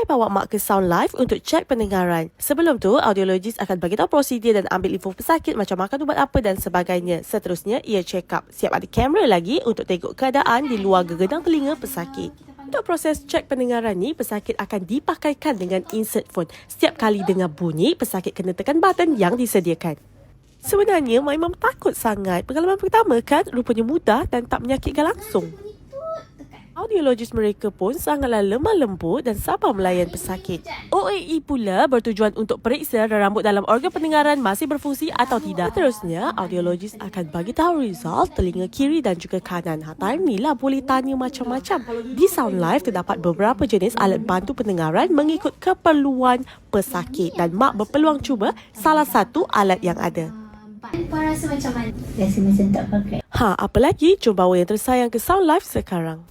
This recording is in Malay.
bawa mak ke Sound Life untuk cek pendengaran. Sebelum tu, audiologis akan bagi tahu prosedur dan ambil info pesakit macam makan ubat apa dan sebagainya. Seterusnya, ia check up. Siap ada kamera lagi untuk tengok keadaan di luar gegenang telinga pesakit. Untuk proses cek pendengaran ni, pesakit akan dipakaikan dengan insert phone. Setiap kali dengar bunyi, pesakit kena tekan button yang disediakan. Sebenarnya, Mak Imam takut sangat. Pengalaman pertama kan, rupanya mudah dan tak menyakitkan langsung. Audiologis mereka pun sangatlah lemah lembut dan sabar melayan pesakit. OAE pula bertujuan untuk periksa rambut dalam organ pendengaran masih berfungsi atau tidak. Seterusnya, audiologis akan bagi tahu result telinga kiri dan juga kanan. Time ni lah boleh tanya macam-macam. Di Sound Life terdapat beberapa jenis alat bantu pendengaran mengikut keperluan pesakit dan mak berpeluang cuba salah satu alat yang ada. Puan rasa macam mana? Rasa macam tak pakai. Apa lagi? Jom bawa yang tersayang ke Sound Life sekarang.